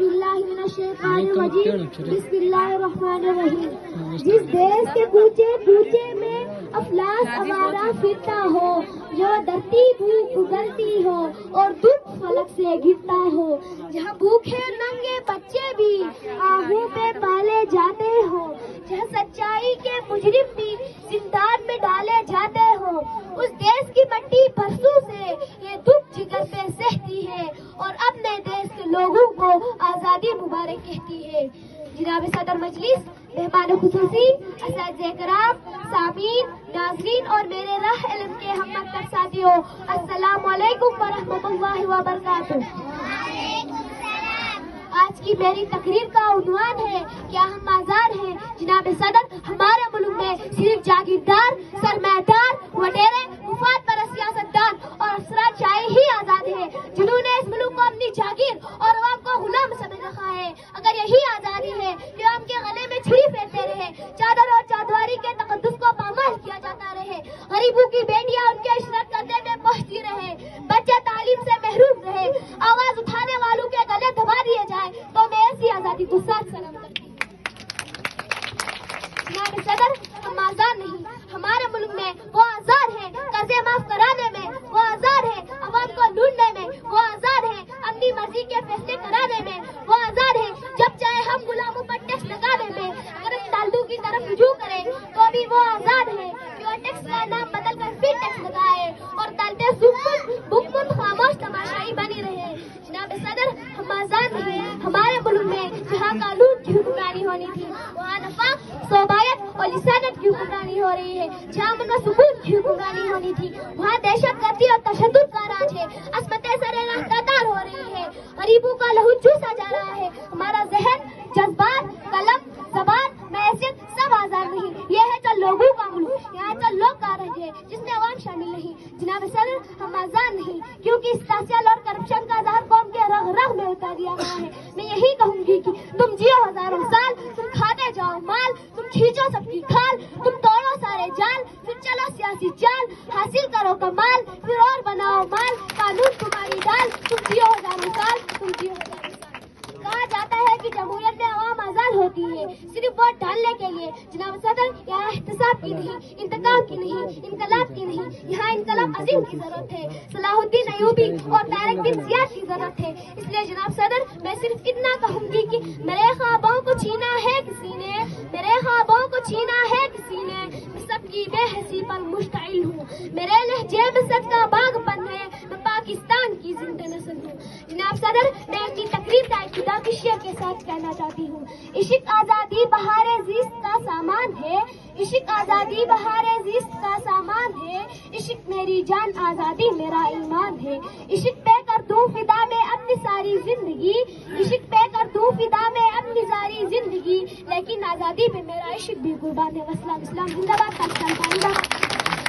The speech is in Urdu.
باللہ من الشیطان الرجیم بسم اللہ الرحمن الرحیم۔ جس دیس کے کوچے کوچے میں افلاس آوارہ پھرتا ہو، جو دھرتی بھوک اگلتی ہو اور دکھ فلک سے گرتا ہو، جہاں بھوکے ننگے بچے بھی آہوں پہ پالے جاتے ہو، جہاں سچائی کے مجرم بھی زندان میں ڈالے جاتے ہو، اس دیس کی مٹی برسوں سے یہ دکھ جگر پہ سہتی ہے اور اپنے دیش کے لوگوں کو آزادی مبارک کہتی ہے۔ جناب صدر مجلس، مہمان خصوصی، اساتذہ کرام، سامعین، ناظرین اور میرے راہ علم کے ہم مکتب ساتھیوں، السلام علیکم ورحمۃ اللہ وبرکاتہ۔ آج کی میری تقریر کا عنوان ہے کیا ہم آزاد ہیں؟ جناب صدر، ہمارے ملک میں صرف جاگیردار، سرمایہ وڈیرے، مفاد پرست سیاستدان اور افسران شاہی ہی آزاد ہیں، جنہوں نے اس ملک کو اپنی جاگیر اور عوام کو غلام سمجھ رکھا ہے۔ اگر یہی آزادی ہے کہ ہم کے گلے میں چھری پھیرتے رہے، چادر اور چادواری کے تقدس کو پامال کیا جاتا رہے، غریبوں کی بیٹیاں ان کے عشرت کرنے میں پہنچتی رہے، بچے تعلیم سے محروم رہے، آواز اٹھانے والوں کے گلے دبا دیے جائے، تو میں ایسی آزادی کو ساتھ سلام کرتی ہوں۔ جناب صدر، ہم آزاد نہیں، ہمارے ملک میں وہ آزاد ہیں قرضے معاف کرانے میں، وہ آزاد ہیں عوام کو لوٹنے میں، وہ آزاد ہیں اپنی مرضی کے فیصلے کرانے میں، وہ آزاد ہیں جب چاہے ہم غلاموں پر ٹیکس لگانے میں، اگر ہم تالدو کی طرف رجوع کریں تو بھی وہ آزاد ہیں کہ وہ ٹیکس کا نام بدل کر پھر ٹیکس لگائے اور طلبے بکمن خاموش تماشائی بنی رہے۔ جناب صدر، ہم آزاد نہیں، ہمارے ملک میں جہاں قانون کی حکمرانی ہونی تھی وہاں نفاق، صوبائیت اور لسانت کی حکمرانی ہو رہی ہے، جہاں امن و سکون کی حکمرانی ہونی تھی وہاں دہشت گردی اور تشدد کا راج ہے، عصمتیں سرے راہ قطار ہو رہی ہے، غریبوں کا لہو چوسا جا رہا ہے، ہمارا ذہن، جذبات، قلم، زبان، معیشت سب آزاد نہیں، یہ ہے چند لوگوں کا ملک، یہاں چند لوگ کارج ہے جس میں عوام شامل نہیں۔ جناب صدر، ہم آزاد نہیں کیونکہ اس تاسیال اور کرپشن کا زہر قوم کے رگ رگ میں اتار دیا گیا ہے۔ میں یہی کہوں گی کہ تم جیو ہزاروں سال، تم کھاتے جاؤ مال، تم کھینچو سب کی کھال، تم توڑو سارے جال، پھر چلو سیاسی چال، حاصل کرو کمال، پھر اور بناؤ مال، قانون تمہاری ڈال، تم جیو ہزاروں سال، تم جیو ہزاروں سال۔ کہا جاتا ہے کہ جمہوریت میں عوام آزاد ہوتی ہے صرف ووٹ ڈالنے کے لیے۔ جناب صدر، یہاں احتساب کی نہیں، انتقام کی نہیں، انقلاب کی نہیں، یہاں انقلاب عظیم کی ضرورت ہے، صلاح الدین ایوبی اور طارق بن زیاد کی ضرورت ہے۔ اس لیے جناب صدر، میں صرف اتنا کہوں گی کہ میرے خوابوں کو چھینا ہے کسی نے، میرے خوابوں کو چھینا ہے کسی نے، میں سب کی بے حسی پر مشتعل ہوں، میرے لہجے میں سچ کا باغ بند ہے، میں پاکستان کی زندہ نسل ہوں۔ جناب صدر، میں اپنی تقریر کا ابتدا کی شعر کے ساتھ کہنا چاہتی ہوں۔ عشق آزادی بہار زیست کا سامان ہے، عشق آزادی بہار زیست کا سامان ہے، عشق میری جان آزادی میرا ایمان ہے، عشق پہ کر دوں فدا میں اپنی ساری زندگی، عشق پہ کر دوں فدا میں اپنی ساری زندگی، لیکن آزادی پہ میرا عشق بھی قربان ہے۔ وسلام، اسلام زندہ باد، پاکستان زندہ باد۔